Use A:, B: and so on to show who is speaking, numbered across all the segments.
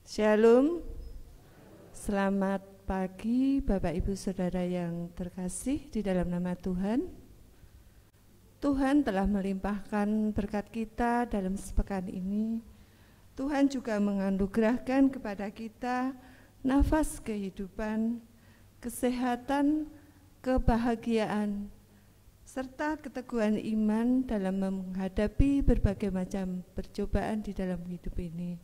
A: Shalom, selamat pagi Bapak Ibu Saudara yang terkasih di dalam nama Tuhan. Tuhan telah melimpahkan berkat kita dalam sepekan ini. Tuhan juga menganugerahkan kepada kita nafas kehidupan, kesehatan, kebahagiaan, serta keteguhan iman dalam menghadapi berbagai macam percobaan di dalam hidup ini.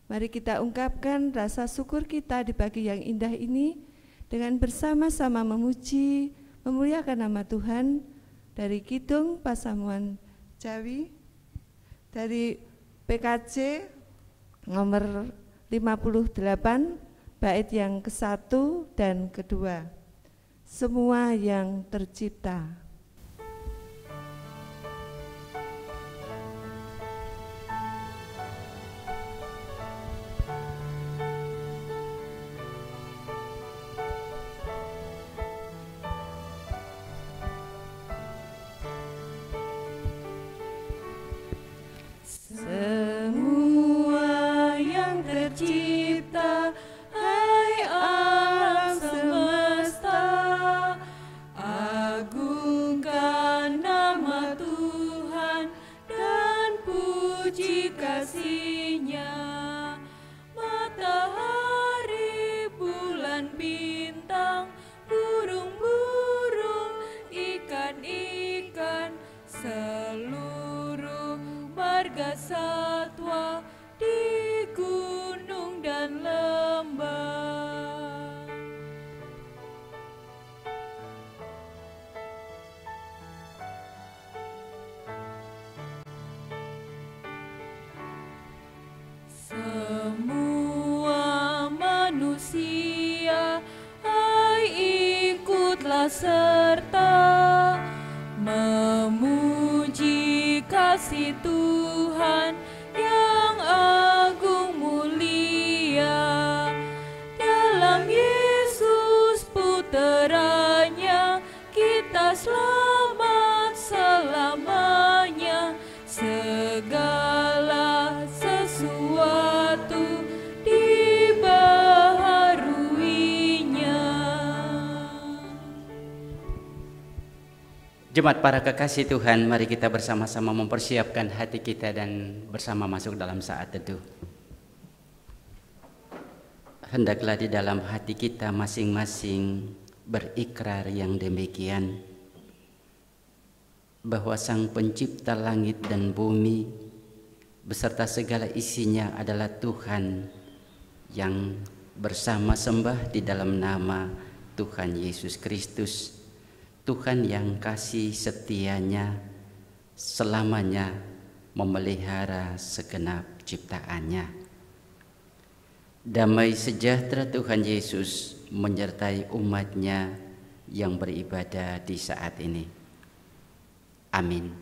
A: Mari kita ungkapkan rasa syukur kita di pagi yang indah ini dengan bersama-sama memuji, memuliakan nama Tuhan dari Kidung Pasamuan Jawi, dari PKJ nomor 58, bait yang ke-1 dan ke-2. Semua yang tercipta.
B: Semua yang tercipta, hai alam semesta, agungkan nama Tuhan dan puji kasih-Nya. Matahari, bulan, bintang, burung-burung, ikan-ikan, seluruh marga satwa di gunung dan lembah. Semua manusia, hai ikutlah serta memuji kasih Tuhan yang agung mulia. Dalam Yesus puteranya kita selamat selamanya. Segala sesuatu dibaharuinya.
C: Jemaat para kekasih Tuhan, mari kita bersama-sama mempersiapkan hati kita dan bersama masuk dalam saat teduh. Hendaklah di dalam hati kita masing-masing berikrar yang demikian, bahwa Sang Pencipta langit dan bumi beserta segala isinya adalah Tuhan yang bersama sembah di dalam nama Tuhan Yesus Kristus, Tuhan yang kasih setianya selamanya memelihara segenap ciptaannya. Damai sejahtera Tuhan Yesus menyertai umat-Nya yang beribadah di saat ini. Amin.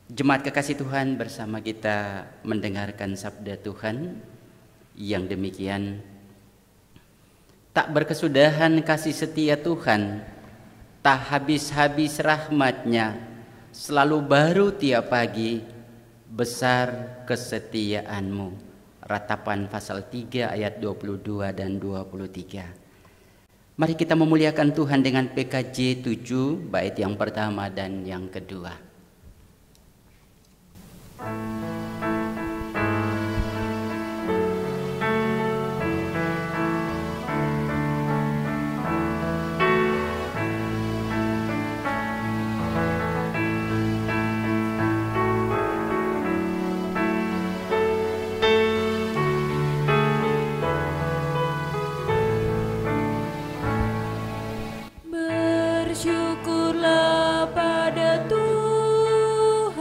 C: Jemaat kekasih Tuhan, bersama kita mendengarkan sabda Tuhan yang demikian. Tak berkesudahan kasih setia Tuhan, tak habis-habis rahmat-Nya, selalu baru tiap pagi, besar kesetiaan-Mu. Ratapan pasal 3 ayat 22 dan 23. Mari kita memuliakan Tuhan dengan PKJ 7, bait yang pertama dan yang kedua.
B: Bersyukurlah pada Tuhan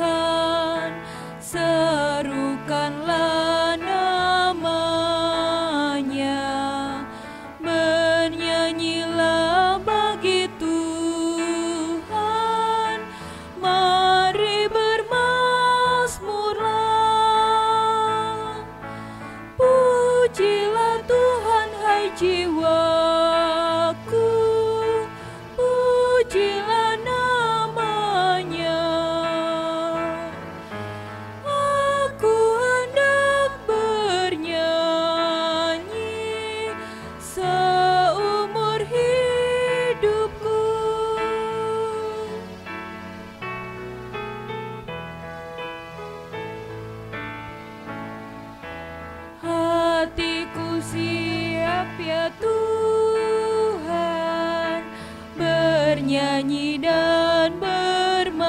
B: bernyanyi dan bermazmur,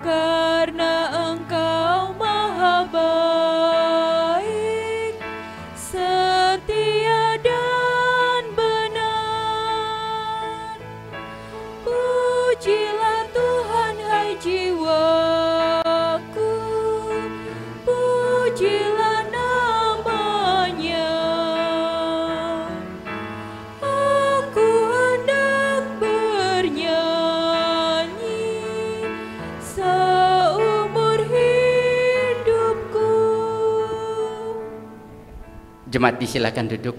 B: karena Engkau maha baik, setia dan benar. Pujilah Tuhan, hai jiwaku, pujilah namanya. Aku hendak bernyanyi seumur hidupku.
C: Jemaat disilakan duduk.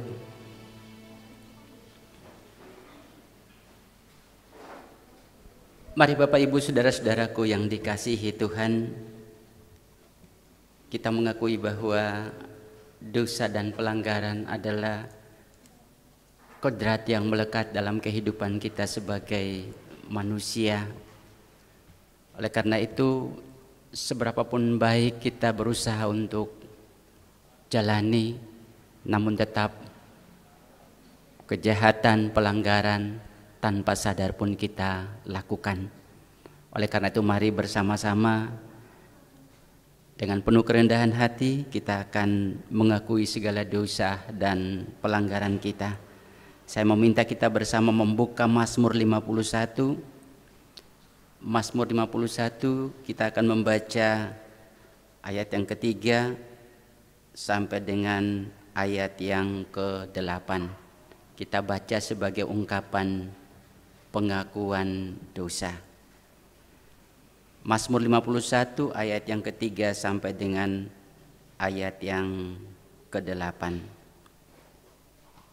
C: Mari Bapak Ibu saudara-saudaraku yang dikasihi Tuhan, kita mengakui bahwa dosa dan pelanggaran adalah kodrat yang melekat dalam kehidupan kita sebagai manusia. Oleh karena itu, seberapapun baik kita berusaha untuk jalani, namun tetap kejahatan, pelanggaran tanpa sadar pun kita lakukan. Oleh karena itu mari bersama-sama dengan penuh kerendahan hati kita akan mengakui segala dosa dan pelanggaran kita. Saya meminta kita bersama membuka Mazmur 51. Mazmur 51 kita akan membaca ayat yang ketiga sampai dengan ayat yang ke-8. Kita baca sebagai ungkapan pengakuan dosa. Mazmur 51 ayat yang ketiga sampai dengan ayat yang ke-8.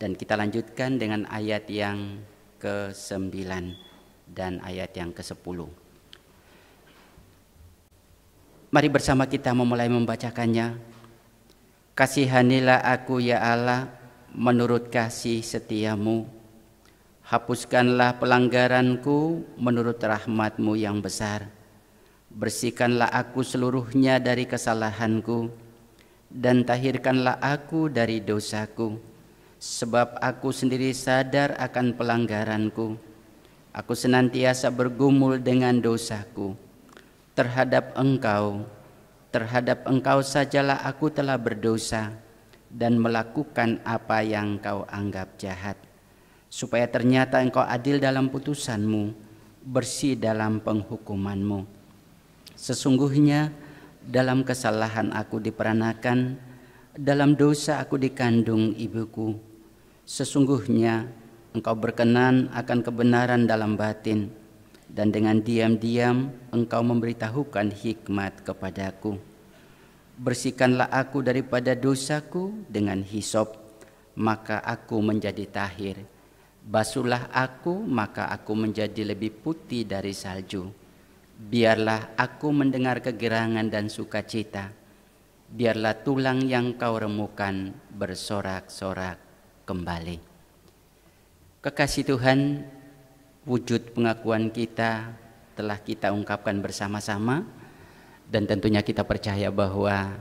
C: Dan kita lanjutkan dengan ayat yang ke-9 dan ayat yang ke-10. Mari bersama kita memulai membacakannya. Kasihanilah aku ya Allah menurut kasih setiamu. Hapuskanlah pelanggaranku menurut rahmat-Mu yang besar. Bersihkanlah aku seluruhnya dari kesalahanku, dan tahirkanlah aku dari dosaku. Sebab aku sendiri sadar akan pelanggaranku. Aku senantiasa bergumul dengan dosaku. Terhadap Engkau sajalah aku telah berdosa dan melakukan apa yang Kau anggap jahat. Supaya ternyata Engkau adil dalam putusan-Mu, bersih dalam penghukuman-Mu. Sesungguhnya dalam kesalahan aku diperanakan, dalam dosa aku dikandung ibuku. Sesungguhnya Engkau berkenan akan kebenaran dalam batin, dan dengan diam-diam Engkau memberitahukan hikmat kepadaku. Bersihkanlah aku daripada dosaku dengan hisop, maka aku menjadi tahir. Basuhlah aku, maka aku menjadi lebih putih dari salju. Biarlah aku mendengar kegirangan dan sukacita. Biarlah tulang yang Kau remukan bersorak-sorak kembali. Kekasih Tuhan, wujud pengakuan kita telah kita ungkapkan bersama-sama, dan tentunya kita percaya bahwa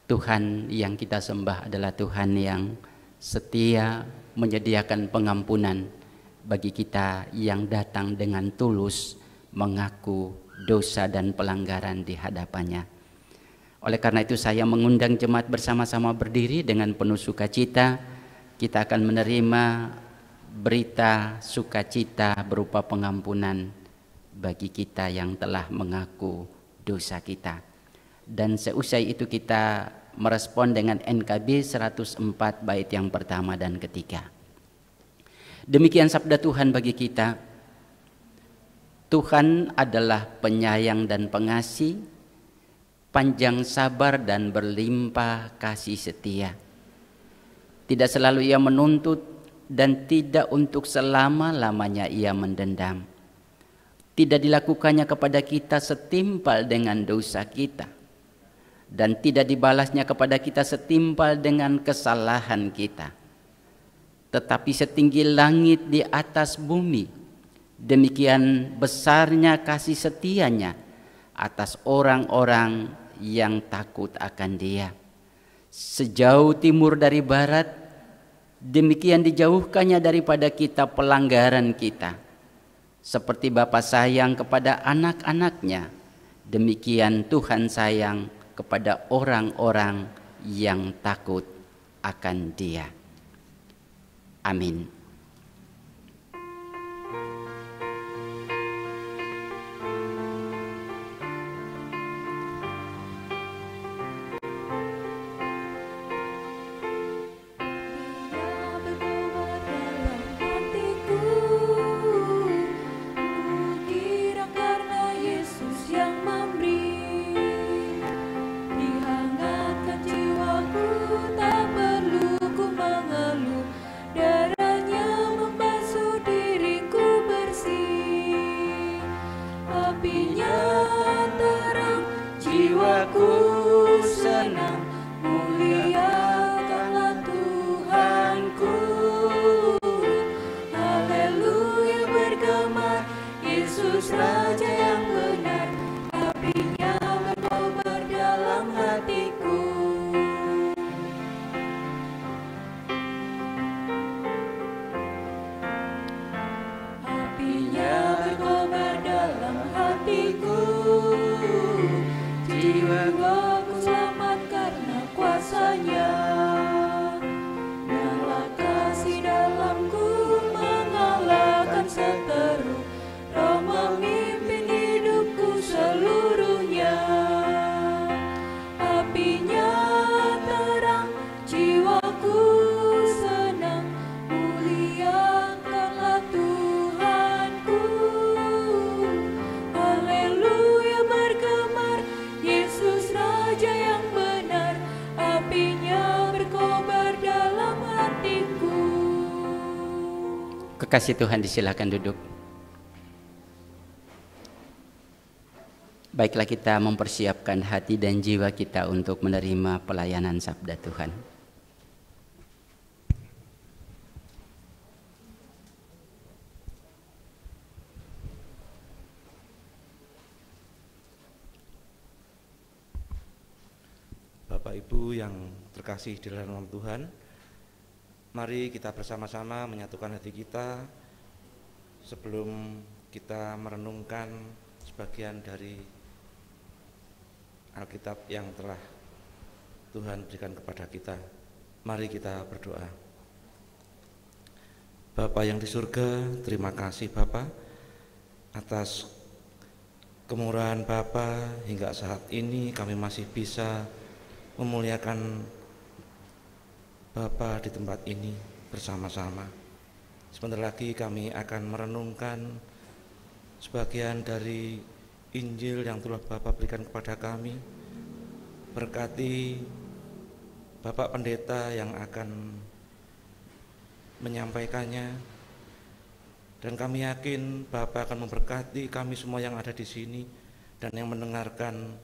C: Tuhan yang kita sembah adalah Tuhan yang setia menyediakan pengampunan bagi kita yang datang dengan tulus mengaku dosa dan pelanggaran di hadapannya. Oleh karena itu saya mengundang jemaat bersama-sama berdiri dengan penuh sukacita. Kita akan menerima berita sukacita berupa pengampunan bagi kita yang telah mengaku dosa kita. Dan seusai itu kita merespon dengan NKB 104 bait yang pertama dan ketiga. Demikian sabda Tuhan bagi kita. Tuhan adalah penyayang dan pengasih, panjang sabar dan berlimpah kasih setia. Tidak selalu Ia menuntut dan tidak untuk selama-lamanya Ia mendendam. Tidak dilakukannya kepada kita setimpal dengan dosa kita, dan tidak dibalasnya kepada kita setimpal dengan kesalahan kita. Tetapi setinggi langit di atas bumi, demikian besarnya kasih setianya atas orang-orang yang takut akan Dia. Sejauh timur dari barat, Demikian dijauhkannya daripada kita pelanggaran kita. Seperti Bapa sayang kepada anak-anaknya, demikian Tuhan sayang kepada orang-orang yang takut akan Dia. Amin. Kekasih Tuhan, disilakan duduk. Baiklah, kita mempersiapkan hati dan jiwa kita untuk menerima pelayanan sabda Tuhan.
D: Bapak Ibu yang terkasih di dalam nama Tuhan, mari kita bersama-sama menyatukan hati kita sebelum kita merenungkan sebagian dari Alkitab yang telah Tuhan berikan kepada kita. Mari kita berdoa. Bapa yang di surga, terima kasih Bapa atas kemurahan Bapa hingga saat ini kami masih bisa memuliakan Bapa di tempat ini bersama-sama. Sebentar lagi kami akan merenungkan sebagian dari Injil yang telah Bapa berikan kepada kami. Berkati Bapak Pendeta yang akan menyampaikannya, dan kami yakin Bapak akan memberkati kami semua yang ada di sini dan yang mendengarkan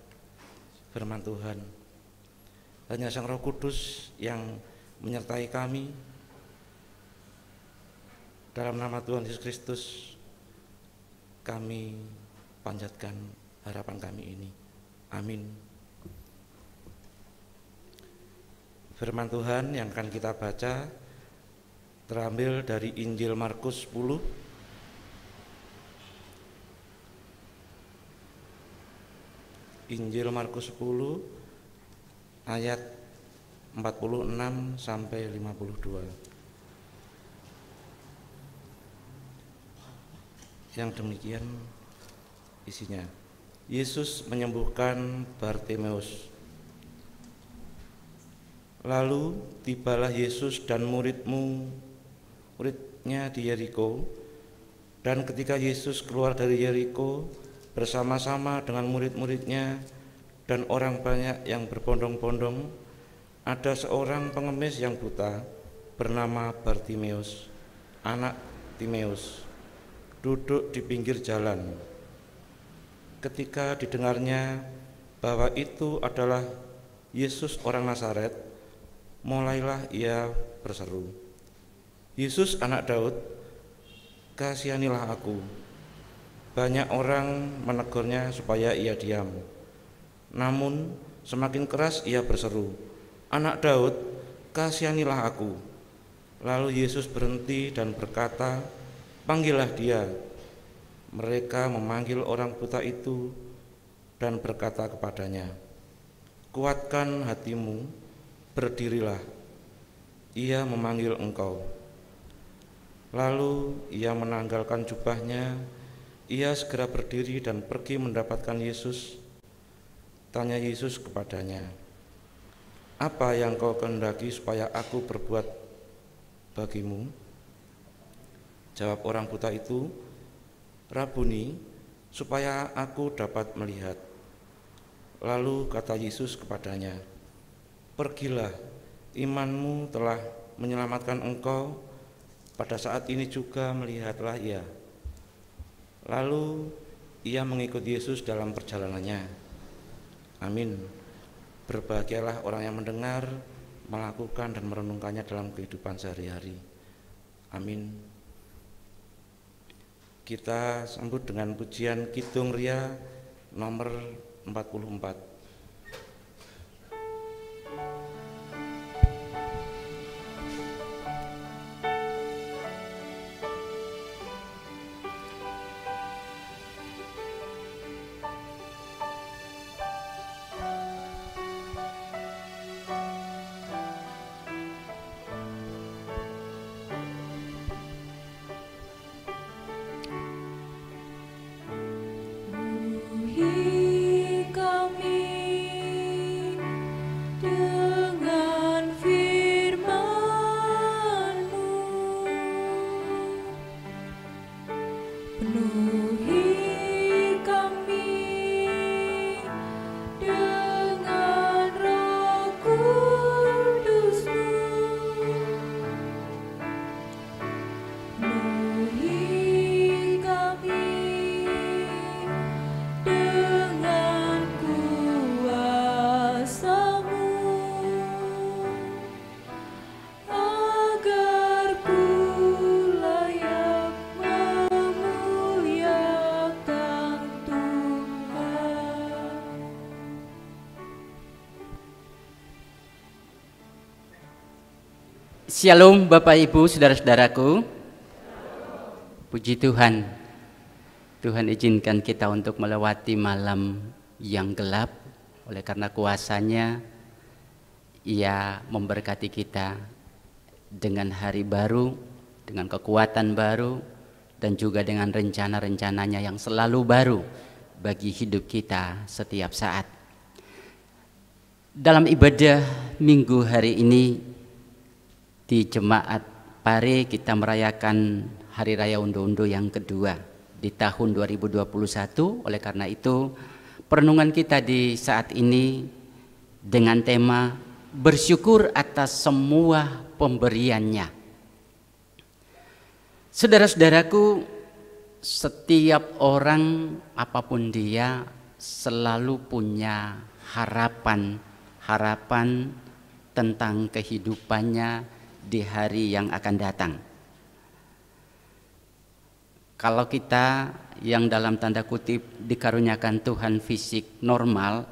D: firman Tuhan. Hanya Sang Roh Kudus yang menyertai kami. Dalam nama Tuhan Yesus Kristus kami panjatkan harapan kami ini. Amin. Firman Tuhan yang akan kita baca terambil dari Injil Markus 10 Injil Markus 10 ayat 46 sampai 52. Yang demikian isinya. Yesus menyembuhkan Bartimeus. Lalu tibalah Yesus dan muridnya di Yeriko, dan ketika Yesus keluar dari Yeriko bersama-sama dengan murid-muridnya dan orang banyak yang berbondong-bondong, ada seorang pengemis yang buta bernama Bartimeus, anak Timeus, duduk di pinggir jalan. Ketika didengarnya bahwa itu adalah Yesus orang Nazaret, mulailah ia berseru, "Yesus anak Daud, kasihanilah aku." Banyak orang menegurnya supaya ia diam. Namun semakin keras ia berseru, "Anak Daud, kasihanilah aku." Lalu Yesus berhenti dan berkata, "Panggillah dia." Mereka memanggil orang buta itu dan berkata kepadanya, "Kuatkan hatimu, berdirilah. Ia memanggil engkau." Lalu ia menanggalkan jubahnya, ia segera berdiri dan pergi mendapatkan Yesus. Tanya Yesus kepadanya, "Apa yang kau kehendaki supaya aku berbuat bagimu?" Jawab orang buta itu, "Rabuni, supaya aku dapat melihat." Lalu kata Yesus kepadanya, "Pergilah, imanmu telah menyelamatkan engkau. Pada saat ini juga melihatlah ia." Lalu ia mengikut Yesus dalam perjalanannya. Amin. Berbahagialah orang yang mendengar, melakukan dan merenungkannya dalam kehidupan sehari-hari. Amin. Kita sambut dengan pujian Kidung Ria nomor 44.
C: Shalom Bapak Ibu, saudara-saudaraku. Puji Tuhan. Tuhan izinkan kita untuk melewati malam yang gelap. Oleh karena kuasa-Nya, Ia memberkati kita dengan hari baru, dengan kekuatan baru, dan juga dengan rencana-rencananya yang selalu baru bagi hidup kita setiap saat. Dalam ibadah minggu hari ini, di Jemaat Pare kita merayakan Hari Raya Undo-Undo yang kedua di tahun 2021. Oleh karena itu, perenungan kita di saat ini dengan tema bersyukur atas semua pemberiannya. Saudara-saudaraku, setiap orang apapun dia selalu punya harapan tentang kehidupannya di hari yang akan datang. Kalau kita yang dalam tanda kutip dikaruniakan Tuhan fisik normal,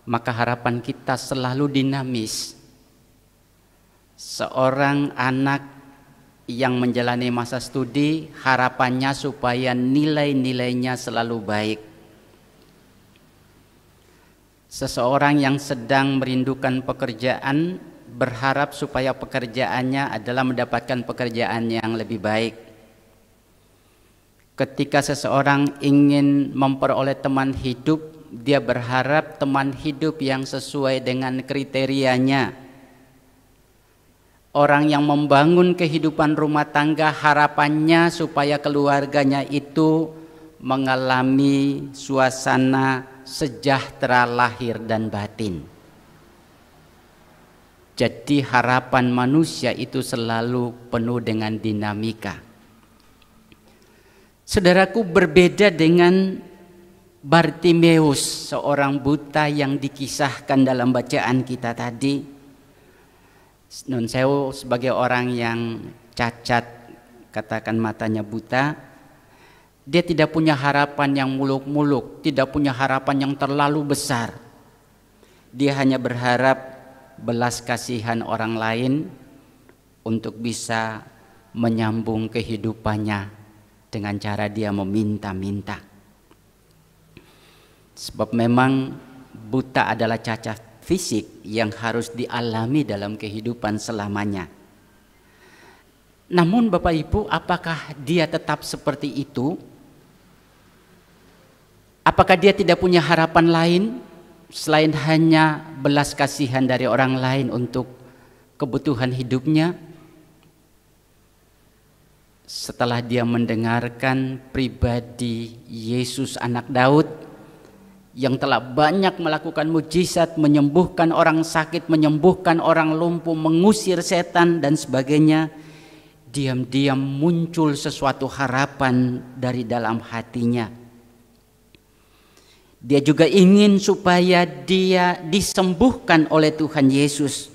C: maka harapan kita selalu dinamis. Seorang anak yang menjalani masa studi, harapannya supaya nilai-nilainya selalu baik. Seseorang yang sedang merindukan pekerjaan, berharap supaya pekerjaannya adalah mendapatkan pekerjaan yang lebih baik. Ketika seseorang ingin memperoleh teman hidup, dia berharap teman hidup yang sesuai dengan kriterianya. Orang yang membangun kehidupan rumah tangga, harapannya supaya keluarganya itu mengalami suasana sejahtera lahir dan batin. Jadi harapan manusia itu selalu penuh dengan dinamika. Saudaraku, berbeda dengan Bartimeus, seorang buta yang dikisahkan dalam bacaan kita tadi. Nun sewu sebagai orang yang cacat, katakan matanya buta, dia tidak punya harapan yang muluk-muluk, tidak punya harapan yang terlalu besar. Dia hanya berharap belas kasihan orang lain, untuk bisa menyambung kehidupannya dengan cara dia meminta-minta. Sebab memang buta adalah cacat fisik yang harus dialami dalam kehidupan selamanya. Namun Bapak Ibu, apakah dia tetap seperti itu? Apakah dia tidak punya harapan lain selain hanya belas kasihan dari orang lain untuk kebutuhan hidupnya? Setelah dia mendengarkan pribadi Yesus anak Daud yang telah banyak melakukan mujizat, menyembuhkan orang sakit, menyembuhkan orang lumpuh, mengusir setan dan sebagainya, diam-diam muncul sesuatu harapan dari dalam hatinya. Dia juga ingin supaya dia disembuhkan oleh Tuhan Yesus.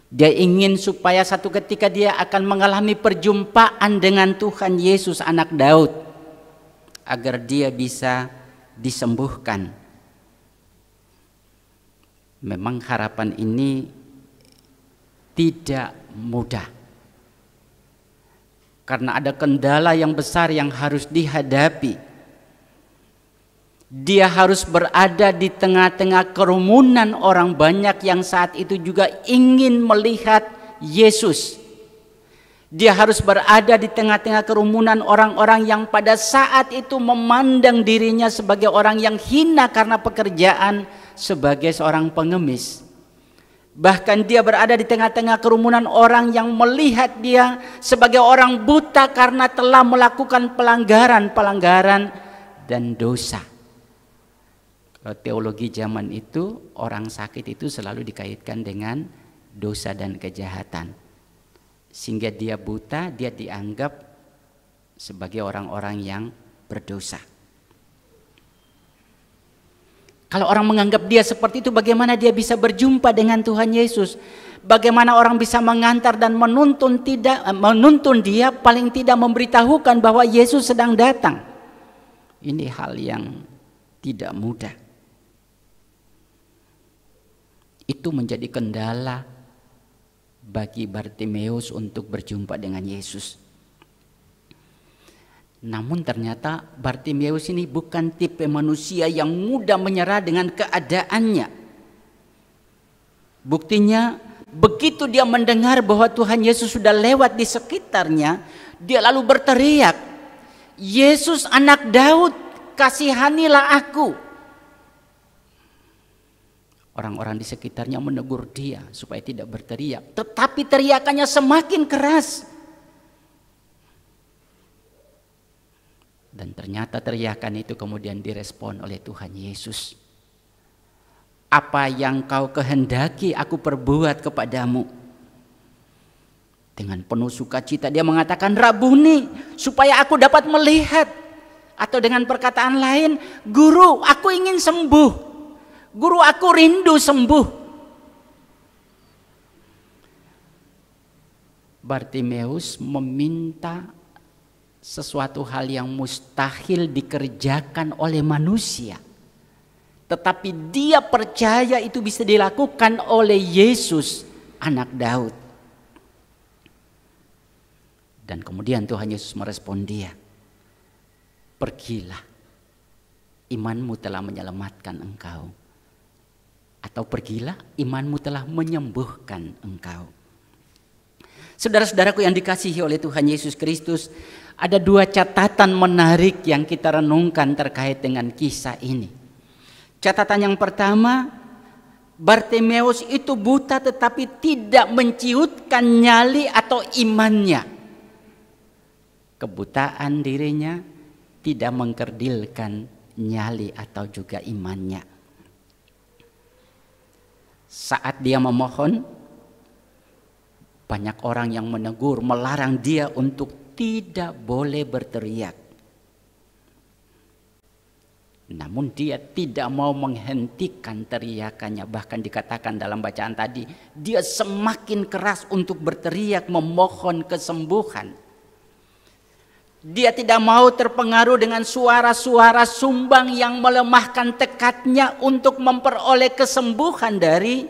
C: Dia ingin supaya satu ketika dia akan mengalami perjumpaan dengan Tuhan Yesus anak Daud, agar dia bisa disembuhkan. Memang harapan ini tidak mudah, karena ada kendala yang besar yang harus dihadapi. Dia harus berada di tengah-tengah kerumunan orang banyak yang saat itu juga ingin melihat Yesus. Dia harus berada di tengah-tengah kerumunan orang-orang yang pada saat itu memandang dirinya sebagai orang yang hina karena pekerjaan sebagai seorang pengemis. Bahkan dia berada di tengah-tengah kerumunan orang yang melihat dia sebagai orang buta karena telah melakukan pelanggaran dan dosa. Kalau teologi zaman itu, orang sakit itu selalu dikaitkan dengan dosa dan kejahatan. Sehingga dia buta, dia dianggap sebagai orang-orang yang berdosa. Kalau orang menganggap dia seperti itu, bagaimana dia bisa berjumpa dengan Tuhan Yesus? Bagaimana orang bisa mengantar dan menuntun dia, paling tidak memberitahukan bahwa Yesus sedang datang? Ini hal yang tidak mudah. Itu menjadi kendala bagi Bartimeus untuk berjumpa dengan Yesus. Namun ternyata Bartimeus ini bukan tipe manusia yang mudah menyerah dengan keadaannya. Buktinya, begitu dia mendengar bahwa Tuhan Yesus sudah lewat di sekitarnya, dia lalu berteriak, "Yesus anak Daud, kasihanilah aku." Orang-orang di sekitarnya menegur dia supaya tidak berteriak, tetapi teriakannya semakin keras. Dan ternyata teriakan itu kemudian direspon oleh Tuhan Yesus. "Apa yang kau kehendaki aku perbuat kepadamu?" Dengan penuh sukacita dia mengatakan, "Rabuni, supaya aku dapat melihat." Atau dengan perkataan lain, "Guru, aku ingin sembuh. Guru, aku rindu sembuh." Bartimeus meminta sesuatu hal yang mustahil dikerjakan oleh manusia, tetapi dia percaya itu bisa dilakukan oleh Yesus anak Daud. Dan kemudian Tuhan Yesus merespon dia, "Pergilah, imanmu telah menyelamatkan engkau." Atau "Pergilah, imanmu telah menyembuhkan engkau." Saudara-saudaraku yang dikasihi oleh Tuhan Yesus Kristus, ada dua catatan menarik yang kita renungkan terkait dengan kisah ini. Catatan yang pertama, Bartimeus itu buta tetapi tidak menciutkan nyali atau imannya. Kebutaan dirinya tidak mengkerdilkan nyali atau juga imannya. Saat dia memohon, banyak orang yang menegur, melarang dia untuk tidak boleh berteriak. Namun dia tidak mau menghentikan teriakannya. Bahkan dikatakan dalam bacaan tadi, dia semakin keras untuk berteriak memohon kesembuhan. Dia tidak mau terpengaruh dengan suara-suara sumbang yang melemahkan tekadnya untuk memperoleh kesembuhan dari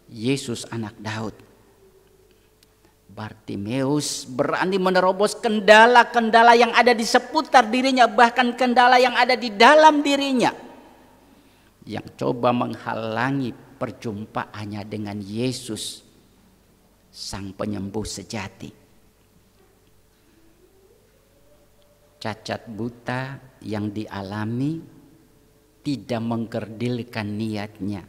C: Yesus anak Daud. Bartimeus berani menerobos kendala-kendala yang ada di seputar dirinya, bahkan kendala yang ada di dalam dirinya, yang coba menghalangi perjumpaannya dengan Yesus, Sang Penyembuh sejati. Cacat buta yang dialami tidak mengkerdilkan niatnya,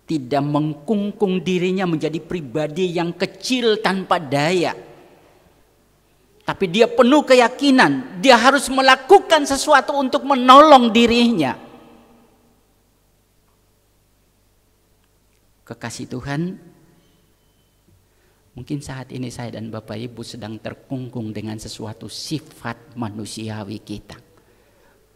C: tidak mengkungkung dirinya menjadi pribadi yang kecil tanpa daya. Tapi dia penuh keyakinan, dia harus melakukan sesuatu untuk menolong dirinya. Kekasih Tuhan, mungkin saat ini saya dan Bapak Ibu sedang terkungkung dengan sesuatu sifat manusiawi kita.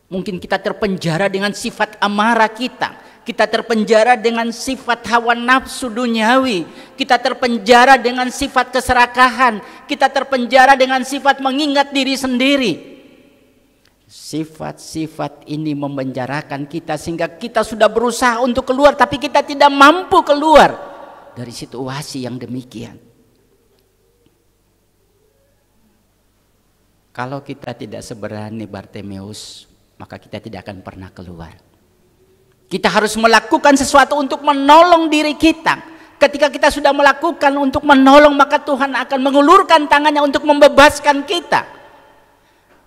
C: Mungkin kita terpenjara dengan sifat amarah kita. Kita terpenjara dengan sifat hawa nafsu duniawi. Kita terpenjara dengan sifat keserakahan. Kita terpenjara dengan sifat mengingat diri sendiri. Sifat-sifat ini memenjarakan kita sehingga kita sudah berusaha untuk keluar, tapi kita tidak mampu keluar dari situasi yang demikian. Kalau kita tidak seberani Bartimeus, maka kita tidak akan pernah keluar. Kita harus melakukan sesuatu untuk menolong diri kita. Ketika kita sudah melakukan untuk menolong, maka Tuhan akan mengulurkan tangannya untuk membebaskan kita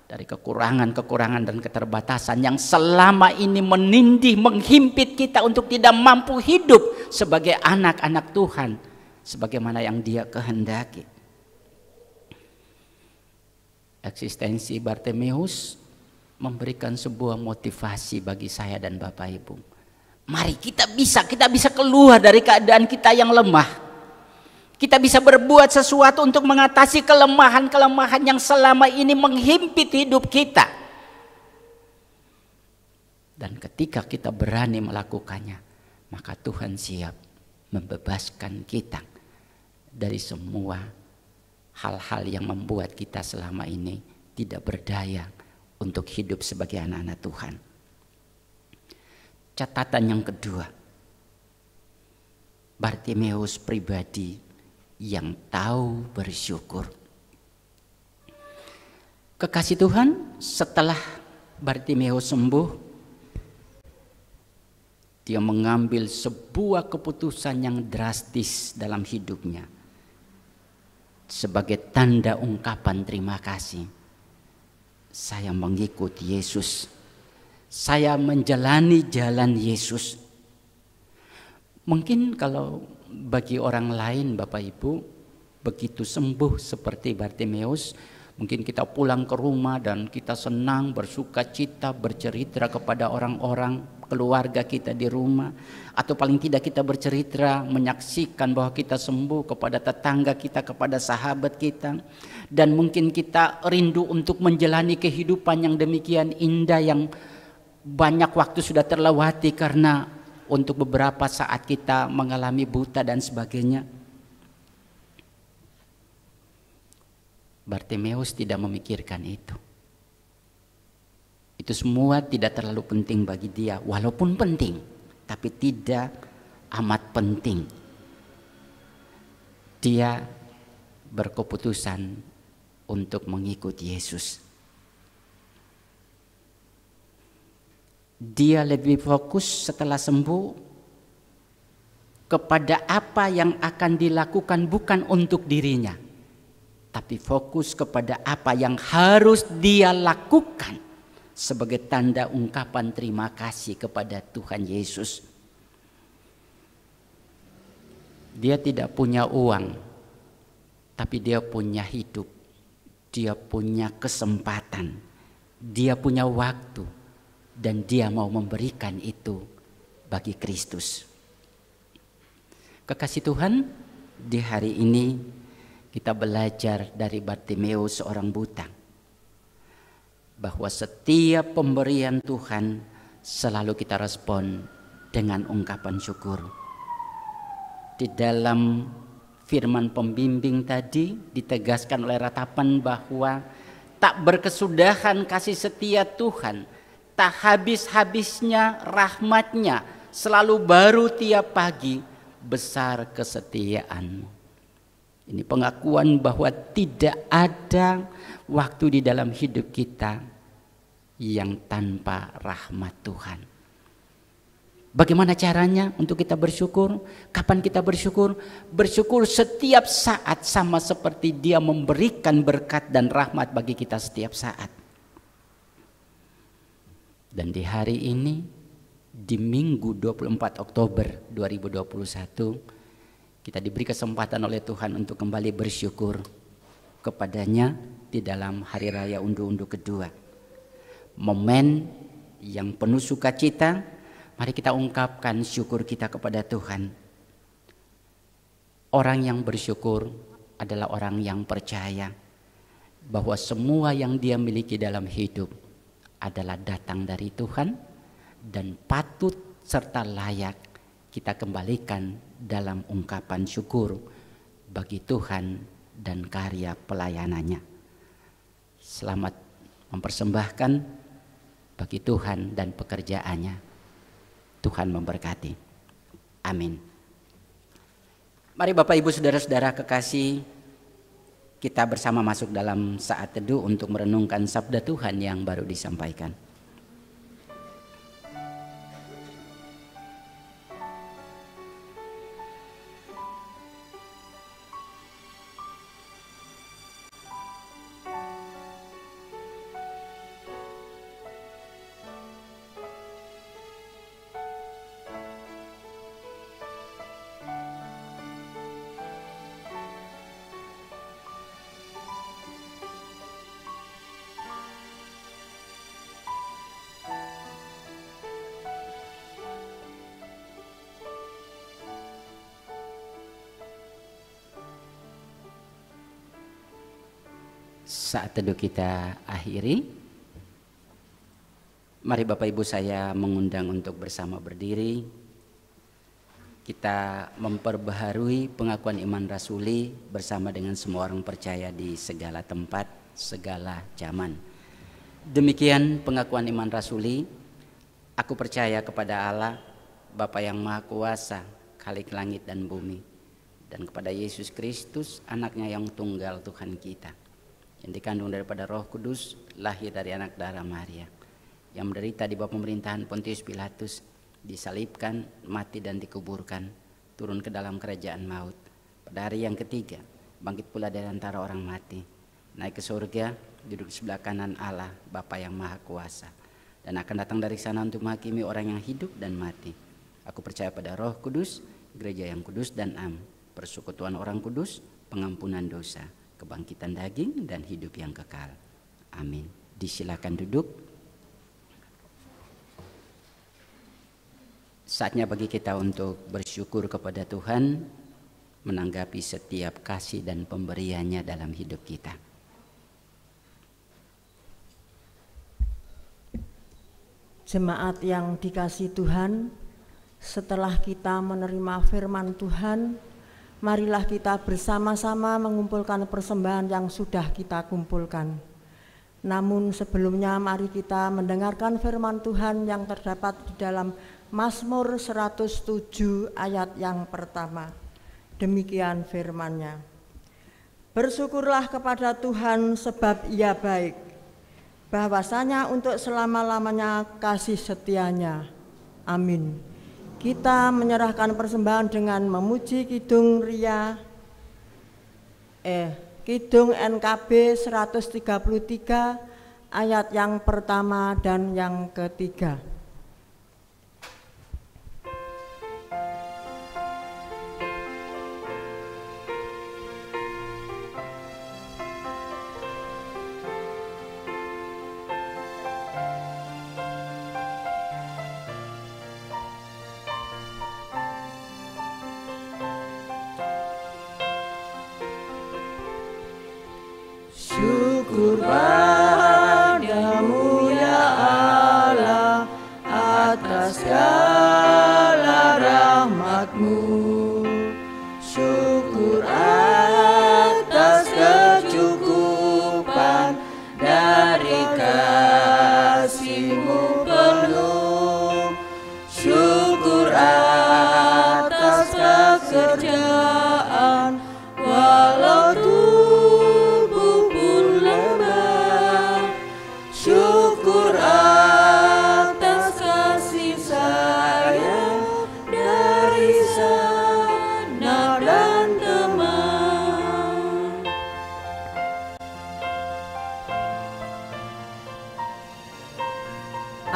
C: dari kekurangan-kekurangan dan keterbatasan yang selama ini menindih, menghimpit kita untuk tidak mampu hidup sebagai anak-anak Tuhan sebagaimana yang Dia kehendaki. Eksistensi Bartimeus memberikan sebuah motivasi bagi saya dan Bapak Ibu. Mari kita bisa keluar dari keadaan kita yang lemah. Kita bisa berbuat sesuatu untuk mengatasi kelemahan-kelemahan yang selama ini menghimpit hidup kita. Dan ketika kita berani melakukannya, maka Tuhan siap membebaskan kita dari semua hal-hal yang membuat kita selama ini tidak berdaya untuk hidup sebagai anak-anak Tuhan. Catatan yang kedua, Bartimeus pribadi yang tahu bersyukur. Kekasih Tuhan, setelah Bartimeus sembuh, dia mengambil sebuah keputusan yang drastis dalam hidupnya sebagai tanda ungkapan terima kasih. Saya mengikuti Yesus. Saya menjalani jalan Yesus. Mungkin kalau bagi orang lain Bapak Ibu, begitu sembuh seperti Bartimeus, mungkin kita pulang ke rumah dan kita senang, bersuka cita, bercerita kepada orang-orang, keluarga kita di rumah. Atau paling tidak kita bercerita, menyaksikan bahwa kita sembuh kepada tetangga kita, kepada sahabat kita. Dan mungkin kita rindu untuk menjalani kehidupan yang demikian indah, yang banyak waktu sudah terlewati karena untuk beberapa saat kita mengalami buta dan sebagainya. Bartimeus tidak memikirkan itu. Itu semua tidak terlalu penting bagi dia, walaupun penting, tapi tidak amat penting. Dia berkeputusan untuk mengikuti Yesus. Dia lebih fokus setelah sembuh kepada apa yang akan dilakukan, bukan untuk dirinya, tapi fokus kepada apa yang harus dia lakukan sebagai tanda ungkapan terima kasih kepada Tuhan Yesus. Dia tidak punya uang, tapi dia punya hidup, dia punya kesempatan, dia punya waktu, dan dia mau memberikan itu bagi Kristus. Kekasih Tuhan, di hari ini kita belajar dari Bartimeus seorang buta, bahwa setiap pemberian Tuhan selalu kita respon dengan ungkapan syukur. Di dalam firman pembimbing tadi ditegaskan oleh ratapan bahwa tak berkesudahan kasih setia Tuhan, tak habis-habisnya rahmatnya, selalu baru tiap pagi, besar kesetiaanmu. Ini pengakuan bahwa tidak ada waktu di dalam hidup kita yang tanpa rahmat Tuhan. Bagaimana caranya untuk kita bersyukur? Kapan kita bersyukur? Bersyukur setiap saat, sama seperti Dia memberikan berkat dan rahmat bagi kita setiap saat. Dan di hari ini, di Minggu 24 Oktober 2021, kita diberi kesempatan oleh Tuhan untuk kembali bersyukur kepadanya di dalam Hari Raya Undu-Undu kedua. Momen yang penuh sukacita, mari kita ungkapkan syukur kita kepada Tuhan. Orang yang bersyukur adalah orang yang percaya bahwa semua yang dia miliki dalam hidup adalah datang dari Tuhan dan patut serta layak kita kembalikan dalam ungkapan syukur bagi Tuhan dan karya pelayanannya. Selamat mempersembahkan bagi Tuhan dan pekerjaannya. Tuhan memberkati. Amin. Mari Bapak Ibu Saudara-saudara kekasih, kita bersama masuk dalam saat teduh untuk merenungkan sabda Tuhan yang baru disampaikan. Saat teduh kita akhiri. Mari Bapak Ibu saya mengundang untuk bersama berdiri. Kita memperbaharui pengakuan iman rasuli bersama dengan semua orang percaya di segala tempat, segala zaman. Demikian pengakuan iman rasuli. Aku percaya kepada Allah, Bapa yang Maha Kuasa, Khalik langit dan bumi, dan kepada Yesus Kristus, anaknya yang tunggal Tuhan kita, yang dikandung daripada Roh Kudus, lahir dari anak darah Maria, yang menderita di bawah pemerintahan Pontius Pilatus, disalibkan, mati dan dikuburkan, turun ke dalam kerajaan maut. Pada hari yang ketiga, bangkit pula dari antara orang mati, naik ke surga, duduk di sebelah kanan Allah, Bapa yang Maha Kuasa, dan akan datang dari sana untuk menghakimi orang yang hidup dan mati. Aku percaya pada Roh Kudus, gereja yang kudus dan am, persekutuan orang kudus, pengampunan dosa, kebangkitan daging dan hidup yang kekal. Amin. Disilakan duduk. Saatnya bagi kita untuk bersyukur kepada Tuhan, menanggapi setiap kasih dan pemberiannya dalam hidup kita.
E: Jemaat yang dikasihi Tuhan, setelah kita menerima firman Tuhan, marilah kita bersama-sama mengumpulkan persembahan yang sudah kita kumpulkan. Namun sebelumnya mari kita mendengarkan firman Tuhan yang terdapat di dalam Mazmur 107 ayat yang pertama. Demikian firman-Nya. Bersyukurlah kepada Tuhan sebab Ia baik, bahwasanya untuk selama-lamanya kasih setia-Nya. Amin. Kita menyerahkan persembahan dengan memuji Kidung Kidung NKB 133 ayat yang pertama dan yang ketiga.
B: Syukur padamu ya Allah atas segala rahmat-Mu. Syukur atas kecukupan dari kasih-Mu penuh. Syukur atas kekerjaan walau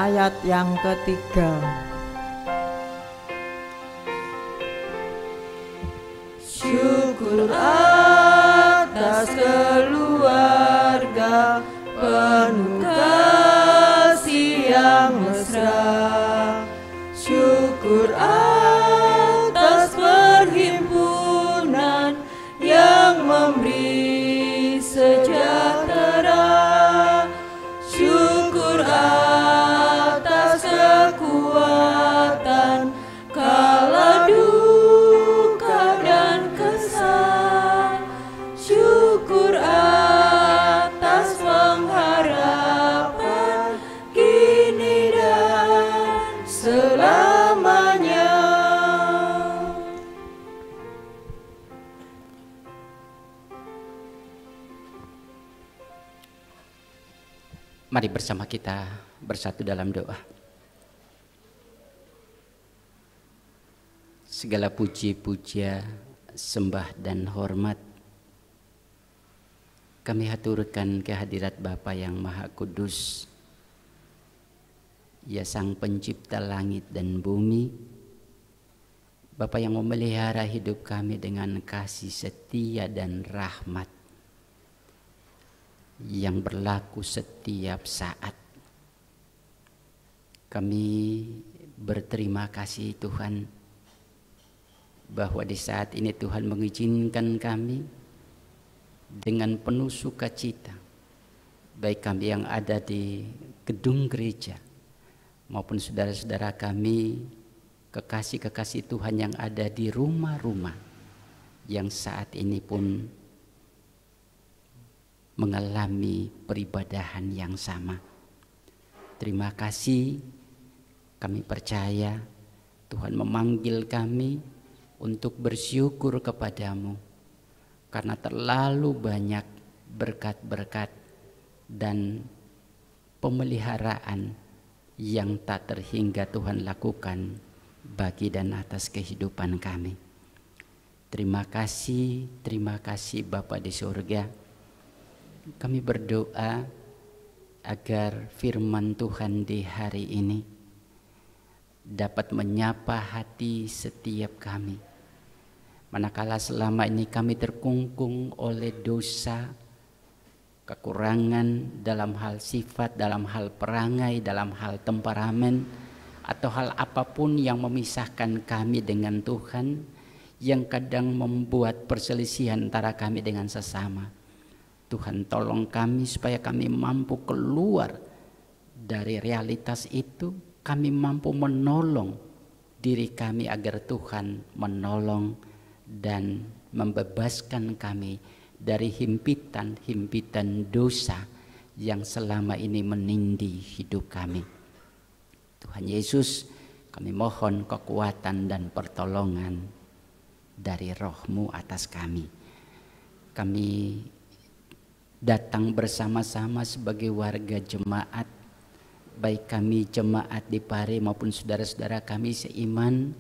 E: ayat yang ketiga.
B: Syukur atas keluarga penuh kasih yang mesra. Syukur atas perhimpunan yang memberi sejahtera. Syukur atas kekuatan kala duka dan kesal. Syukur atas pengharapan kini dan selamanya.
C: Mari bersama kita bersatu dalam doa. Segala puji, puja, sembah dan hormat kami haturkan kehadirat Bapa yang Maha Kudus, Ya Sang Pencipta langit dan bumi, Bapa yang memelihara hidup kami dengan kasih setia dan rahmat yang berlaku setiap saat. Kami berterima kasih Tuhan bahwa di saat ini Tuhan mengizinkan kami dengan penuh sukacita, baik kami yang ada di gedung gereja maupun saudara-saudara kami, kekasih-kekasih Tuhan yang ada di rumah-rumah yang saat ini pun mengalami peribadahan yang sama. Terima kasih, kami percaya Tuhan memanggil kami untuk bersyukur kepadamu karena terlalu banyak berkat-berkat dan pemeliharaan yang tak terhingga Tuhan lakukan bagi dan atas kehidupan kami. Terima kasih Bapa di surga. Kami berdoa agar firman Tuhan di hari ini dapat menyapa hati setiap kami. Manakala selama ini kami terkungkung oleh dosa, kekurangan dalam hal sifat, dalam hal perangai, dalam hal temperamen, atau hal apapun yang memisahkan kami dengan Tuhan, yang kadang membuat perselisihan antara kami dengan sesama. Tuhan tolong kami supaya kami mampu keluar dari realitas itu, kami mampu menolong diri kami agar Tuhan menolong dan membebaskan kami dari himpitan-himpitan dosa yang selama ini menindih hidup kami. Tuhan Yesus, kami mohon kekuatan dan pertolongan dari Roh-Mu atas kami. Kami datang bersama-sama sebagai warga jemaat, baik kami jemaat di Pare maupun saudara-saudara kami seiman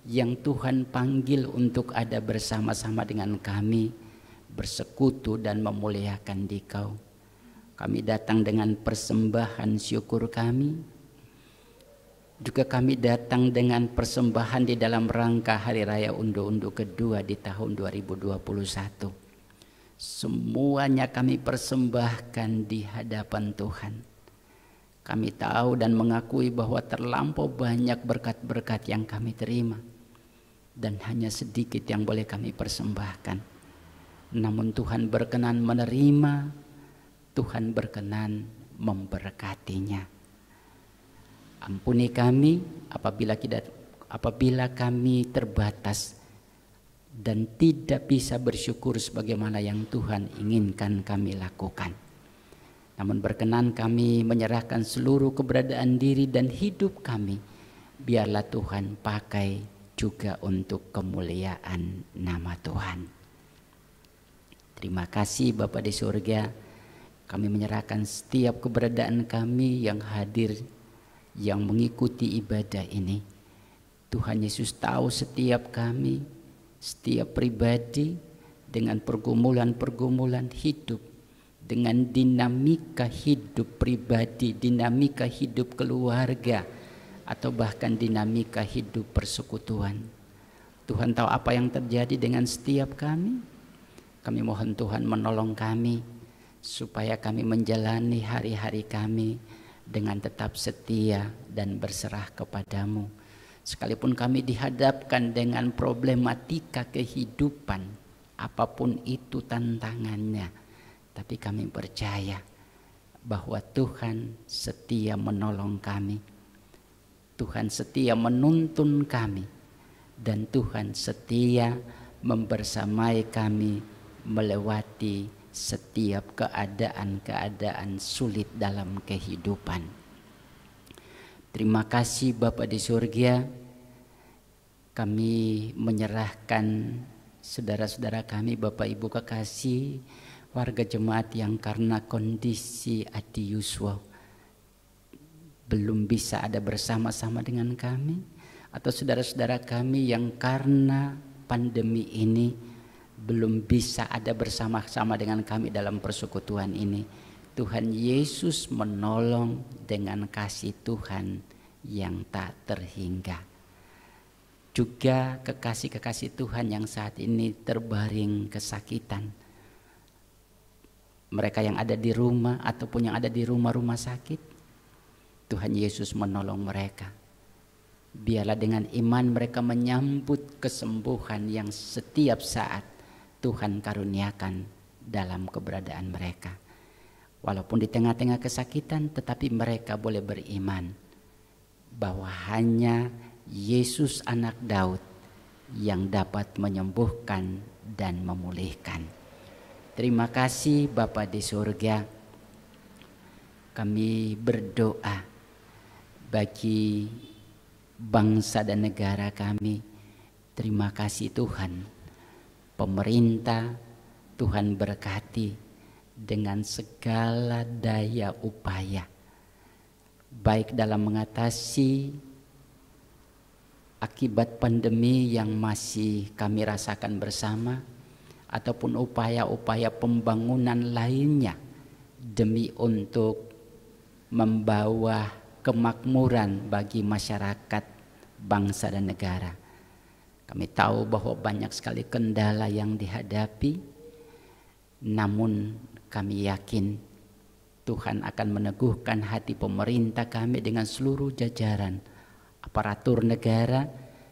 C: yang Tuhan panggil untuk ada bersama-sama dengan kami, bersekutu dan memuliakan Dikau. Kami datang dengan persembahan syukur kami, juga kami datang dengan persembahan di dalam rangka Hari Raya Undu-Undu kedua di tahun 2021. Semuanya kami persembahkan di hadapan Tuhan. Kami tahu dan mengakui bahwa terlampau banyak berkat-berkat yang kami terima, dan hanya sedikit yang boleh kami persembahkan. Namun Tuhan berkenan menerima, Tuhan berkenan memberkatinya. Ampuni kami apabila kami terbatas dan tidak bisa bersyukur sebagaimana yang Tuhan inginkan kami lakukan. Namun berkenan kami menyerahkan seluruh keberadaan diri dan hidup kami, biarlah Tuhan pakai juga untuk kemuliaan nama Tuhan. Terima kasih Bapa di surga, kami menyerahkan setiap keberadaan kami yang hadir, yang mengikuti ibadah ini. Tuhan Yesus tahu setiap kami, setiap pribadi dengan pergumulan-pergumulan hidup, dengan dinamika hidup pribadi, dinamika hidup keluarga, atau bahkan dinamika hidup persekutuan. Tuhan tahu apa yang terjadi dengan setiap kami. Kami mohon Tuhan menolong kami supaya kami menjalani hari-hari kami dengan tetap setia dan berserah kepadamu. Sekalipun kami dihadapkan dengan problematika kehidupan, apapun itu tantangannya, tapi kami percaya bahwa Tuhan setia menolong kami. Tuhan setia menuntun kami, dan Tuhan setia membersamai kami melewati setiap keadaan-keadaan sulit dalam kehidupan. Terima kasih Bapa di surga, kami menyerahkan saudara-saudara kami, Bapak Ibu kekasih, warga jemaat yang karena kondisi Adi Yuswa belum bisa ada bersama-sama dengan kami, atau saudara-saudara kami yang karena pandemi ini belum bisa ada bersama-sama dengan kami dalam persekutuan ini. Tuhan Yesus menolong dengan kasih Tuhan yang tak terhingga. Juga kekasih-kekasih Tuhan yang saat ini terbaring kesakitan, mereka yang ada di rumah ataupun yang ada di rumah-rumah sakit, Tuhan Yesus menolong mereka. Biarlah dengan iman mereka menyambut kesembuhan yang setiap saat Tuhan karuniakan dalam keberadaan mereka. Walaupun di tengah-tengah kesakitan, tetapi mereka boleh beriman bahwa hanya Yesus anak Daud yang dapat menyembuhkan dan memulihkan. Terima kasih Bapa di surga. Kami berdoa bagi bangsa dan negara kami. Terima kasih Tuhan. Pemerintah Tuhan berkati dengan segala daya upaya, baik dalam mengatasi akibat pandemi yang masih kami rasakan bersama, ataupun upaya-upaya pembangunan lainnya demi untuk membawa kemakmuran bagi masyarakat, bangsa dan negara. Kami tahu bahwa banyak sekali kendala yang dihadapi, namun kami yakin Tuhan akan meneguhkan hati pemerintah kami dengan seluruh jajaran aparatur negara.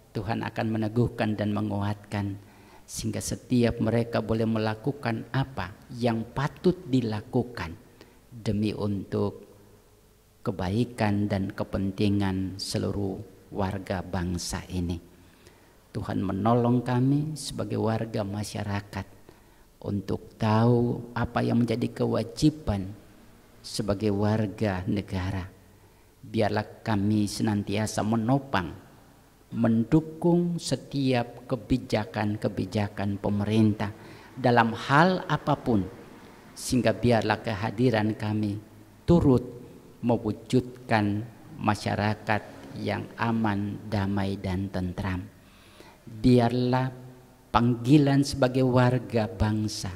C: Tuhan akan meneguhkan dan menguatkan sehingga setiap mereka boleh melakukan apa yang patut dilakukan demi untuk kebaikan dan kepentingan seluruh warga bangsa ini. Tuhan menolong kami sebagai warga masyarakat untuk tahu apa yang menjadi kewajiban sebagai warga negara. Biarlah kami senantiasa menopang, mendukung setiap kebijakan-kebijakan pemerintah dalam hal apapun, sehingga biarlah kehadiran kami turut mewujudkan masyarakat yang aman, damai, dan tentram. Biarlah panggilan sebagai warga bangsa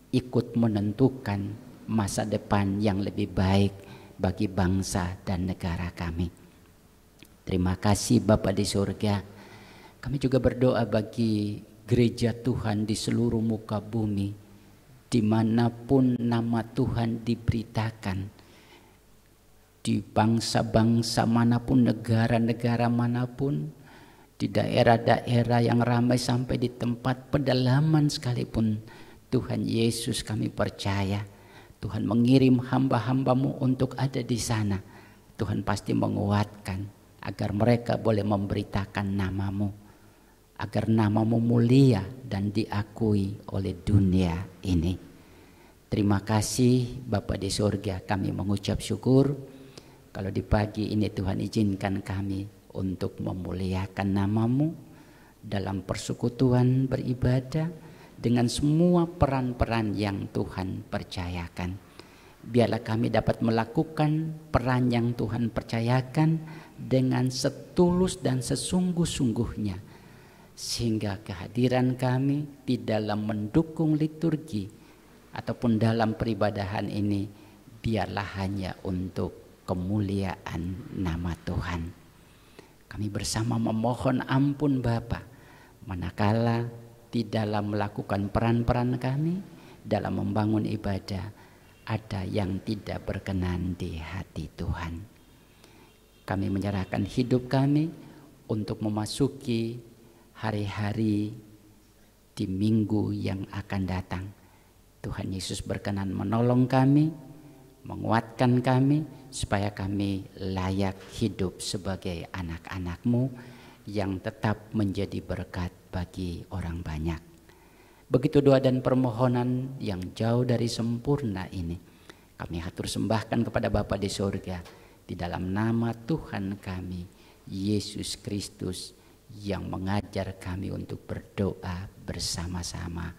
C: ikut menentukan masa depan yang lebih baik bagi bangsa dan negara kami. Terima kasih Bapa di surga. Kami juga berdoa bagi gereja Tuhan di seluruh muka bumi, dimanapun nama Tuhan diberitakan, di bangsa-bangsa manapun, negara-negara manapun, di daerah-daerah yang ramai sampai di tempat pedalaman sekalipun, Tuhan Yesus kami percaya Tuhan mengirim hamba-hambamu untuk ada di sana. Tuhan pasti menguatkan agar mereka boleh memberitakan namamu, agar namamu mulia dan diakui oleh dunia ini. Terima kasih Bapa di surga, kami mengucap syukur kalau di pagi ini Tuhan izinkan kami untuk memuliakan namamu dalam persekutuan beribadah dengan semua peran-peran yang Tuhan percayakan. Biarlah kami dapat melakukan peran yang Tuhan percayakan dengan setulus dan sesungguh-sungguhnya, sehingga kehadiran kami di dalam mendukung liturgi ataupun dalam peribadahan ini, biarlah hanya untuk kemuliaan nama Tuhan. Kami bersama memohon ampun Bapa, manakala di dalam melakukan peran-peran kami dalam membangun ibadah ada yang tidak berkenan di hati Tuhan. Kami menyerahkan hidup kami untuk memasuki hari-hari di minggu yang akan datang. Tuhan Yesus berkenan menolong kami, menguatkan kami, supaya kami layak hidup sebagai anak-anak-Mu yang tetap menjadi berkat bagi orang banyak. Begitu doa dan permohonan yang jauh dari sempurna ini kami hatur sembahkan kepada Bapa di surga, di dalam nama Tuhan kami, Yesus Kristus, yang mengajar kami untuk berdoa bersama-sama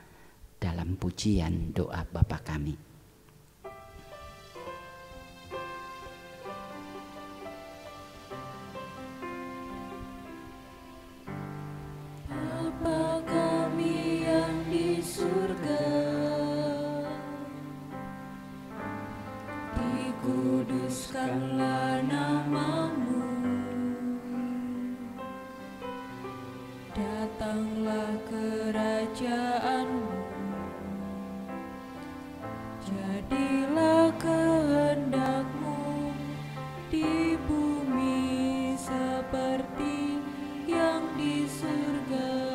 C: dalam pujian doa Bapa kami.
B: Bapa kami yang di surga, dikuduskanlah nama-Mu, datanglah kerajaan-Mu, jadilah kehendak-Mu di bumi seperti yang di surga.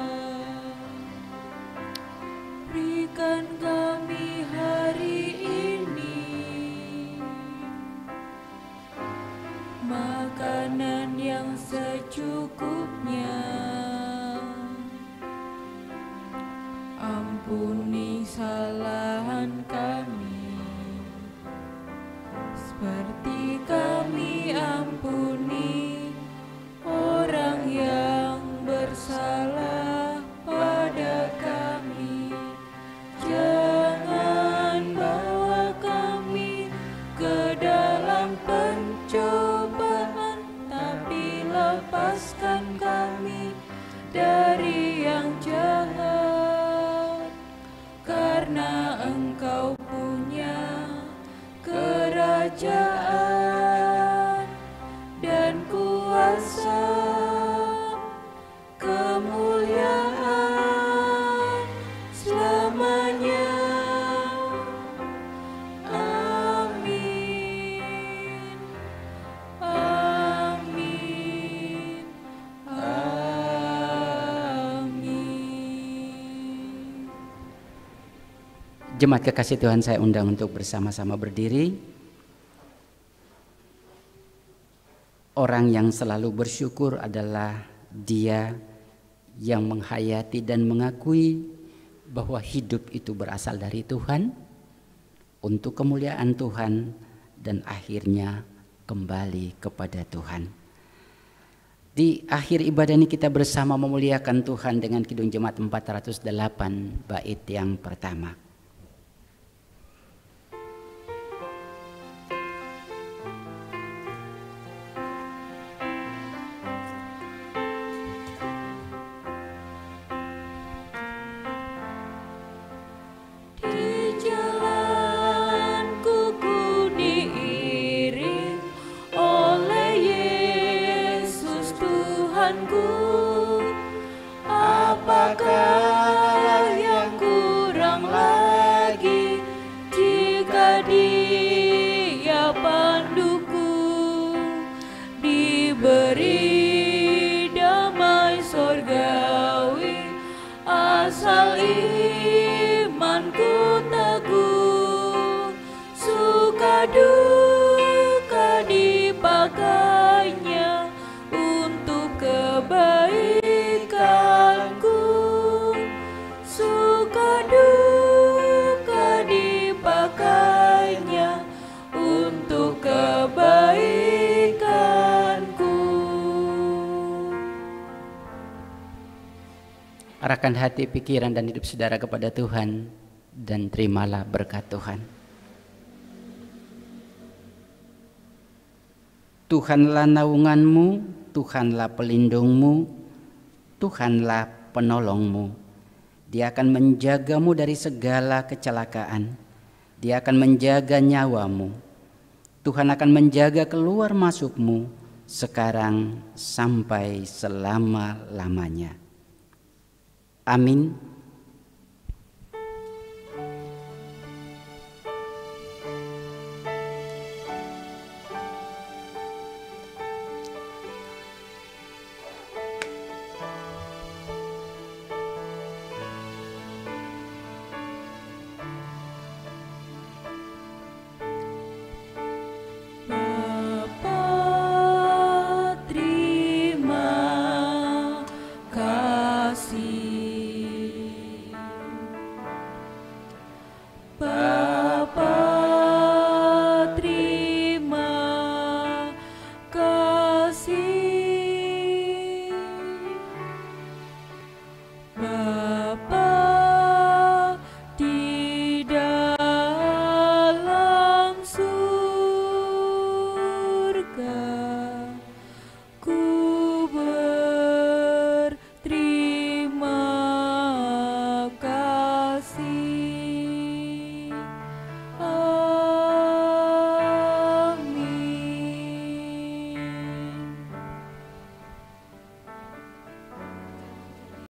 B: Berikan kami hari ini makanan yang secukupnya. Ampuni kesalahan kami, seperti kami ampuni orang yang bersalah pada kami. Jangan bawa kami ke dalam pencobaan, tapi lepaskan kami dari yang jahat. Karena Engkau punya kerajaan dan kuasa, kemuliaan selamanya. Amin. Amin. Amin.
C: Jemaat kekasih Tuhan, saya undang untuk bersama-sama berdiri. Orang yang selalu bersyukur adalah dia yang menghayati dan mengakui bahwa hidup itu berasal dari Tuhan, untuk kemuliaan Tuhan, dan akhirnya kembali kepada Tuhan. Di akhir ibadah ini kita bersama memuliakan Tuhan dengan Kidung Jemaat 408 bait yang pertama.
B: Di jalanku ku diiring oleh Yesus Tuhanku. Apakah yang kurang lagi jika Dia panduku? Diberi damai sorgawi asal imanku teguh, suka duka dipakainya untuk kebaikanku, suka duka dipakainya untuk kebaikanku.
C: Arahkan hati, pikiran, dan hidup saudara kepada Tuhan, dan terimalah berkat Tuhan. Tuhanlah naunganmu, Tuhanlah pelindungmu, Tuhanlah penolongmu. Dia akan menjagamu dari segala kecelakaan Dia akan menjaga nyawamu. Tuhan akan menjaga keluar masukmu sekarang sampai selama-lamanya. Amin.